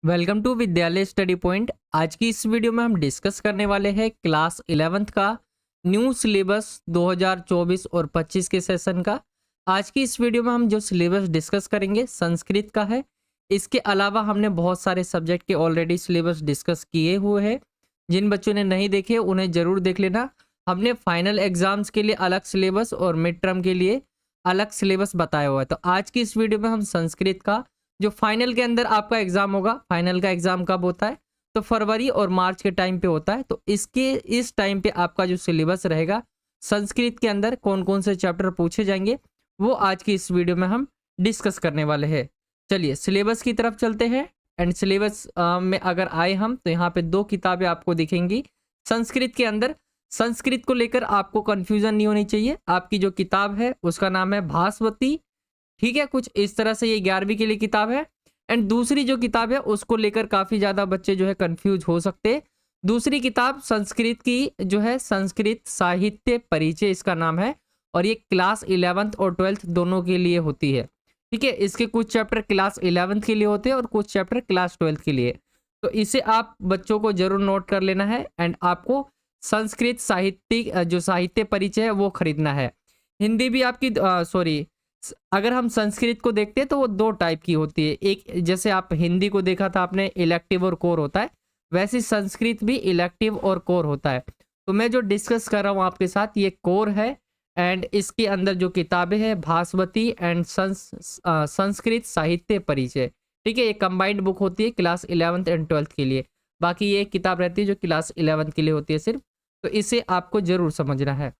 Welcome to विद्यालय study point. आज की इस वीडियो में हम डिस्कस करने वाले हैं क्लास 11th का न्यू सिलेबस 2024 और 25 के सेशन का। आज की इस वीडियो में हम जो सिलेबस डिस्कस करेंगे संस्कृत का है। इसके अलावा हमने बहुत सारे सब्जेक्ट के ऑलरेडी सिलेबस डिस्कस किए हुए हैं। जिन बच्चों ने नहीं देखे उन्हें ज़रूर देख लेना। हमने फाइनल एग्जाम्स के लिए अलग सिलेबस और मिड टर्म के लिए अलग सिलेबस बताया हुआ है। तो आज की इस वीडियो में हम संस्कृत का जो फाइनल के अंदर आपका एग्जाम होगा, फाइनल का एग्जाम कब होता है तो फरवरी और मार्च के टाइम पे होता है। तो इस टाइम पे आपका जो सिलेबस रहेगा संस्कृत के अंदर कौन कौन से चैप्टर पूछे जाएंगे वो आज की इस वीडियो में हम डिस्कस करने वाले हैं। चलिए सिलेबस की तरफ चलते हैं। एंड सिलेबस में अगर आए हम तो यहाँ पे दो किताबें आपको दिखेंगी संस्कृत के अंदर। संस्कृत को लेकर आपको कंफ्यूजन नहीं होनी चाहिए। आपकी जो किताब है उसका नाम है भास्वती, ठीक है, कुछ इस तरह से। ये 11वीं के लिए किताब है। एंड दूसरी जो किताब है उसको लेकर काफ़ी ज़्यादा बच्चे जो है कंफ्यूज हो सकते हैं। दूसरी किताब संस्कृत की जो है संस्कृत साहित्य परिचय इसका नाम है, और ये क्लास 11th और 12th दोनों के लिए होती है। ठीक है, इसके कुछ चैप्टर क्लास 11th के लिए होते हैं और कुछ चैप्टर क्लास 12th के लिए। तो इसे आप बच्चों को जरूर नोट कर लेना है। एंड आपको संस्कृत साहित्य जो साहित्य परिचय है वो खरीदना है। हिंदी भी आपकी अगर हम संस्कृत को देखते हैं तो वो दो टाइप की होती है। एक जैसे आप हिंदी को देखा था आपने, इलेक्टिव और कोर होता है, वैसे संस्कृत भी इलेक्टिव और कोर होता है। तो मैं जो डिस्कस कर रहा हूँ आपके साथ ये कोर है। एंड इसके अंदर जो किताबें हैं भास्वती एंड संस्कृत साहित्य परिचय, ठीक है, ये कंबाइंड बुक होती है क्लास 11th एंड 12th के लिए। बाकी ये किताब रहती है जो क्लास 11th के लिए होती है सिर्फ। तो इसे आपको जरूर समझना है।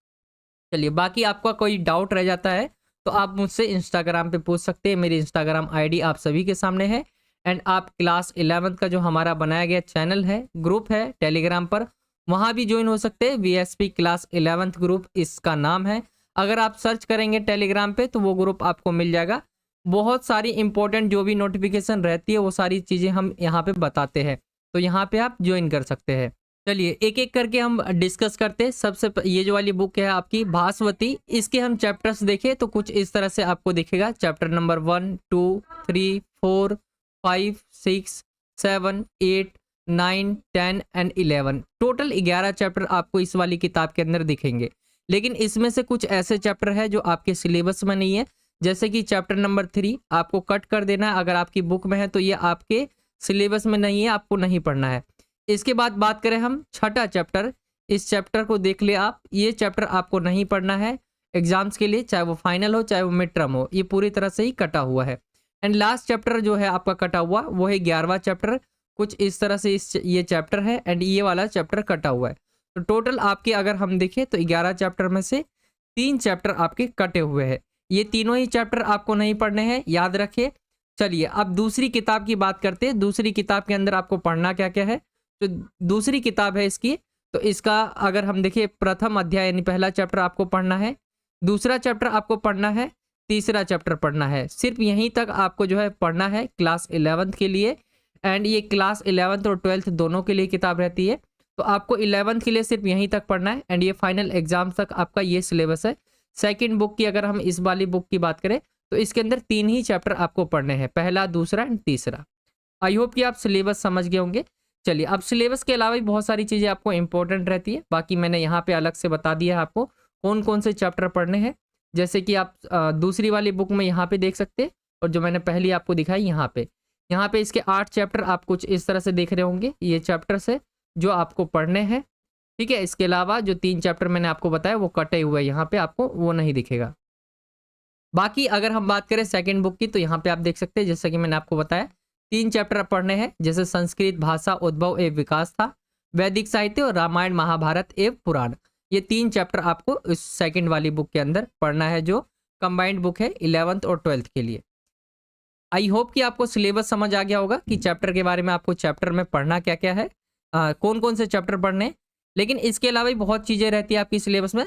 चलिए, बाकी आपका कोई डाउट रह जाता है तो आप मुझसे इंस्टाग्राम पे पूछ सकते हैं। मेरी इंस्टाग्राम आईडी आप सभी के सामने है। एंड आप क्लास 11th का जो हमारा बनाया गया चैनल है, ग्रुप है टेलीग्राम पर, वहाँ भी ज्वाइन हो सकते हैं। वीएसपी क्लास 11th ग्रुप इसका नाम है। अगर आप सर्च करेंगे टेलीग्राम पे तो वो ग्रुप आपको मिल जाएगा। बहुत सारी इंपॉर्टेंट जो भी नोटिफिकेशन रहती है वो सारी चीज़ें हम यहाँ पे बताते हैं। तो यहाँ पे आप ज्वाइन कर सकते हैं। चलिए एक एक करके हम डिस्कस करते हैं। ये जो वाली बुक है आपकी भास्वती, इसके हम चैप्टर्स देखें तो कुछ इस तरह से आपको दिखेगा। Chapter number 1, 2, 3, 4, 5, 6, 7, 8, 9, 10 and 11, total 11 chapter आपको इस वाली किताब के अंदर दिखेंगे। लेकिन इसमें से कुछ ऐसे चैप्टर है जो आपके सिलेबस में नहीं है। जैसे कि चैप्टर नंबर 3 आपको कट कर देना है। अगर आपकी बुक में है तो ये आपके सिलेबस में नहीं है, आपको नहीं पढ़ना है। इसके बाद बात करें हम छठा चैप्टर, इस चैप्टर को देख ले आप। ये चैप्टर आपको नहीं पढ़ना है एग्जाम्स के लिए, चाहे वो फाइनल हो चाहे वो मिड टर्म हो, ये पूरी तरह से ही कटा हुआ है। एंड लास्ट चैप्टर जो है आपका कटा हुआ वो है 11वां चैप्टर। कुछ इस तरह से ये चैप्टर है एंड ये वाला चैप्टर कटा हुआ है। तो टोटल आपके अगर हम देखें तो 11 चैप्टर में से 3 चैप्टर आपके कटे हुए हैं। ये तीनों ही चैप्टर आपको नहीं पढ़ने हैं, याद रखिए। चलिए अब दूसरी किताब की बात करते हैं। दूसरी किताब के अंदर आपको पढ़ना क्या क्या है। तो दूसरी किताब है इसकी, तो इसका अगर हम देखिए प्रथम अध्याय यानी पहला चैप्टर आपको पढ़ना है, दूसरा चैप्टर आपको पढ़ना है, तीसरा चैप्टर पढ़ना है। सिर्फ यहीं तक आपको जो है पढ़ना है क्लास 11th के लिए। एंड ये क्लास 11th और 12th दोनों के लिए किताब रहती है। तो आपको 11th के लिए सिर्फ यहीं तक पढ़ना है। एंड ये फाइनल एग्जाम तक आपका ये सिलेबस है। सेकेंड बुक की अगर हम इस वाली बुक की बात करें तो इसके अंदर 3 ही चैप्टर आपको पढ़ने हैं, पहला, दूसरा एंड तीसरा। आई होप कि आप सिलेबस समझ गए होंगे। चलिए अब सिलेबस के अलावा भी बहुत सारी चीज़ें आपको इंपॉर्टेंट रहती है। बाकी मैंने यहाँ पे अलग से बता दिया है आपको कौन कौन से चैप्टर पढ़ने हैं। जैसे कि आप दूसरी वाली बुक में यहाँ पे देख सकते हैं, और जो मैंने पहली आपको दिखाई यहाँ पे इसके 8 चैप्टर आप कुछ इस तरह से देख रहे होंगे। ये चैप्टर्स है जो आपको पढ़ने हैं, ठीक है। इसके अलावा जो 3 चैप्टर मैंने आपको बताया वो कटे हुए यहाँ पे आपको वो नहीं दिखेगा। बाकी अगर हम बात करें सेकेंड बुक की तो यहाँ पे आप देख सकते हैं जैसा कि मैंने आपको बताया 3 चैप्टर पढ़ने हैं। जैसे संस्कृत भाषा उद्भव एवं विकास था, वैदिक साहित्य और रामायण महाभारत एवं पुराण। ये 3 चैप्टर आपको इस सेकंड वाली बुक के अंदर पढ़ना है जो कंबाइंड बुक है 11th और 12th के लिए। आई होप कि आपको सिलेबस समझ आ गया होगा कि चैप्टर के बारे में आपको चैप्टर में पढ़ना क्या क्या है, कौन कौन से चैप्टर पढ़ने हैं। लेकिन इसके अलावा भी बहुत चीज़ें रहती है आपकी सिलेबस में।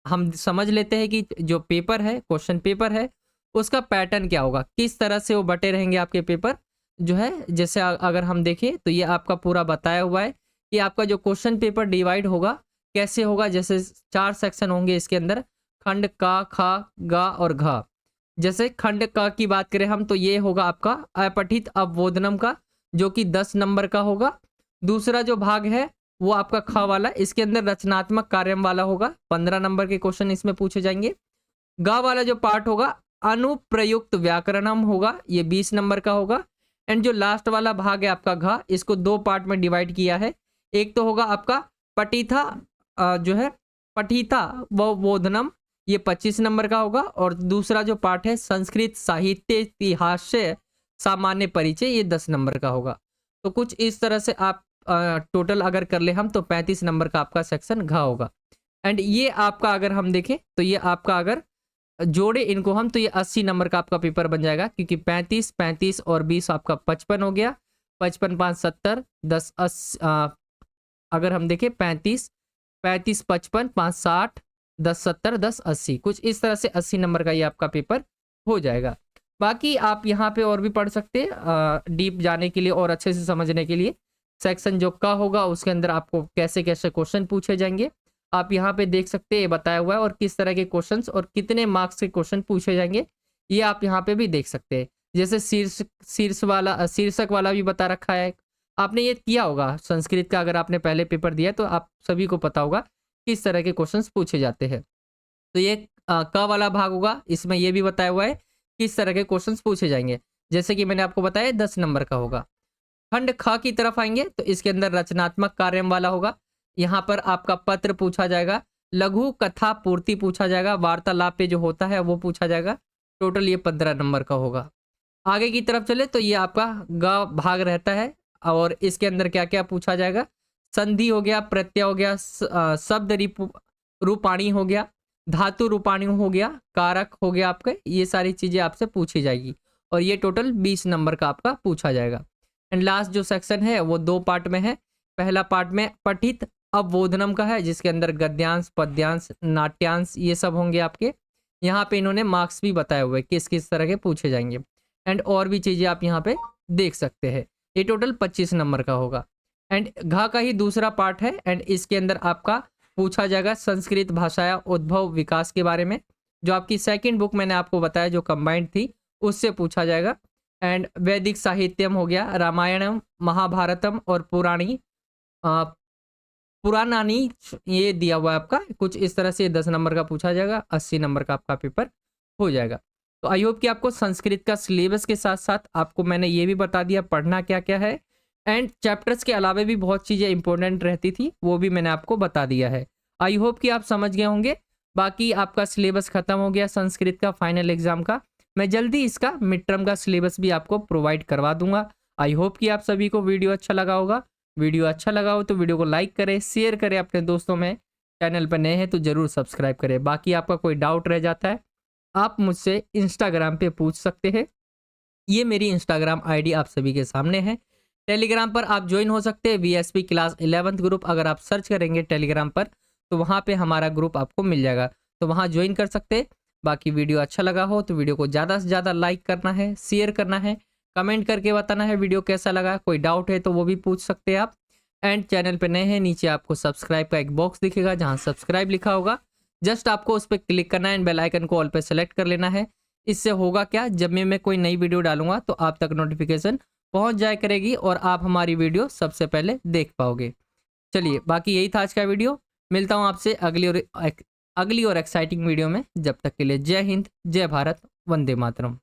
हम समझ लेते हैं कि जो पेपर है, क्वेश्चन पेपर है, उसका पैटर्न क्या होगा, किस तरह से वो बटे रहेंगे आपके पेपर जो है। जैसे अगर हम देखें तो ये आपका पूरा बताया हुआ है कि आपका जो क्वेश्चन पेपर डिवाइड होगा कैसे होगा। जैसे 4 सेक्शन होंगे इसके अंदर, खंड का, खा, गा और घा। जैसे खंड का की बात करें हम तो ये होगा आपका अपठित अवबोधनम का जो कि 10 नंबर का होगा। दूसरा जो भाग है वो आपका ख वाला, इसके अंदर रचनात्मक कार्य वाला होगा, 15 नंबर के क्वेश्चन इसमें पूछे जाएंगे। ग वाला जो पार्ट होगा अनुप्रयुक्त व्याकरणम होगा, ये 20 नंबर का होगा। एंड जो लास्ट वाला भाग है आपका घ, इसको 2 पार्ट में डिवाइड किया है। एक तो होगा आपका पठिता जो है पठिता व बोधनम, ये 25 नंबर का होगा। और दूसरा जो पार्ट है संस्कृत साहित्य इतिहास सामान्य परिचय, ये 10 नंबर का होगा। तो कुछ इस तरह से आप टोटल अगर कर ले हम तो 35 नंबर का आपका सेक्शन घ होगा। एंड ये आपका अगर हम देखें तो ये आपका अगर जोड़े इनको हम तो ये 80 नंबर का आपका पेपर बन जाएगा, क्योंकि 35 35 और 20 आपका 55 हो गया। 55 5 70 10 80, अगर हम देखें 35 35 55 5 60 10 70 10 80, कुछ इस तरह से 80 नंबर का ये आपका पेपर हो जाएगा। बाकी आप यहाँ पे और भी पढ़ सकते हैं डीप जाने के लिए और अच्छे से समझने के लिए। सेक्शन जो का होगा उसके अंदर आपको कैसे कैसे क्वेश्चन पूछे जाएंगे आप यहाँ पे देख सकते हैं, बताया हुआ है। और किस तरह के क्वेश्चंस और कितने मार्क्स के क्वेश्चन पूछे जाएंगे ये आप यहाँ पे भी देख सकते हैं। जैसे शीर्षक वाला भी बता रखा है। आपने ये किया होगा संस्कृत का, अगर आपने पहले पेपर दिया तो आप सभी को पता होगा किस तरह के क्वेश्चंस पूछे जाते हैं। तो ये क वाला भाग होगा, इसमें ये भी बताया हुआ है किस तरह के क्वेश्चंस पूछे जाएंगे। जैसे कि मैंने आपको बताया 10 नंबर का होगा। खंड ख की तरफ आएंगे तो इसके अंदर रचनात्मक कार्य वाला होगा। यहाँ पर आपका पत्र पूछा जाएगा, लघु कथा पूर्ति पूछा जाएगा, वार्तालाप पे जो होता है वो पूछा जाएगा। टोटल ये 15 नंबर का होगा। आगे की तरफ चले तो ये आपका ग भाग रहता है और इसके अंदर क्या क्या पूछा जाएगा, संधि हो गया, प्रत्यय हो गया, शब्द रूपाणी हो गया, धातु रूपाणी हो गया, कारक हो गया आपके, ये सारी चीजें आपसे पूछी जाएगी। और ये टोटल 20 नंबर का आपका पूछा जाएगा। एंड लास्ट जो सेक्शन है वो 2 पार्ट में है। पहला पार्ट में पठित अवबोधनम का है, जिसके अंदर गद्यांश पद्यांश नाट्यांश ये सब होंगे आपके। यहाँ पे इन्होंने मार्क्स भी बताए हुए किस किस तरह के पूछे जाएंगे। एंड और भी चीजें आप यहाँ पे देख सकते हैं। ये टोटल 25 नंबर का होगा। एंड घ का ही दूसरा पार्ट है। एंड इसके अंदर आपका पूछा जाएगा संस्कृत भाषा उद्भव विकास के बारे में, जो आपकी सेकंड बुक मैंने आपको बताया जो कंबाइंड थी उससे पूछा जाएगा। एंड वैदिक साहित्यम हो गया, रामायणम महाभारतम और पुराणानी ये दिया हुआ है आपका। कुछ इस तरह से 10 नंबर का पूछा जाएगा, 80 नंबर का आपका पेपर हो जाएगा। तो आई होप कि आपको संस्कृत का सिलेबस के साथ साथ आपको मैंने ये भी बता दिया पढ़ना क्या क्या है। एंड चैप्टर्स के अलावा भी बहुत चीज़ें इंपॉर्टेंट रहती थी, वो भी मैंने आपको बता दिया है। आई होप कि आप समझ गए होंगे। बाकी आपका सिलेबस खत्म हो गया संस्कृत का फाइनल एग्जाम का। मैं जल्दी इसका मिड टर्म का सिलेबस भी आपको प्रोवाइड करवा दूंगा। आई होप कि आप सभी को वीडियो अच्छा लगा होगा। वीडियो अच्छा लगा हो तो वीडियो को लाइक करें, शेयर करें अपने दोस्तों में। चैनल पर नए हैं तो ज़रूर सब्सक्राइब करें। बाकी आपका कोई डाउट रह जाता है आप मुझसे इंस्टाग्राम पे पूछ सकते हैं। ये मेरी इंस्टाग्राम आईडी आप सभी के सामने है। टेलीग्राम पर आप ज्वाइन हो सकते हैं VSP क्लास 11th ग्रुप। अगर आप सर्च करेंगे टेलीग्राम पर तो वहाँ पे हमारा ग्रुप आपको मिल जाएगा, तो वहाँ ज्वाइन कर सकते हैं। बाकी वीडियो अच्छा लगा हो तो वीडियो को ज़्यादा से ज़्यादा लाइक करना है, शेयर करना है, कमेंट करके बताना है वीडियो कैसा लगा। कोई डाउट है तो वो भी पूछ सकते हैं आप। एंड चैनल पे नए हैं नीचे आपको सब्सक्राइब का एक बॉक्स दिखेगा जहाँ सब्सक्राइब लिखा होगा। जस्ट आपको उस पर क्लिक करना है एंड बेल आइकन को ऑल पे सेलेक्ट कर लेना है। इससे होगा क्या, जब मैं कोई नई वीडियो डालूंगा तो आप तक नोटिफिकेशन पहुंच जाया करेगी और आप हमारी वीडियो सबसे पहले देख पाओगे। चलिए बाकी यही था आज का वीडियो। मिलता हूँ आपसे अगली और एक्साइटिंग वीडियो में। जब तक के लिए जय हिंद, जय भारत, वंदे मातरम।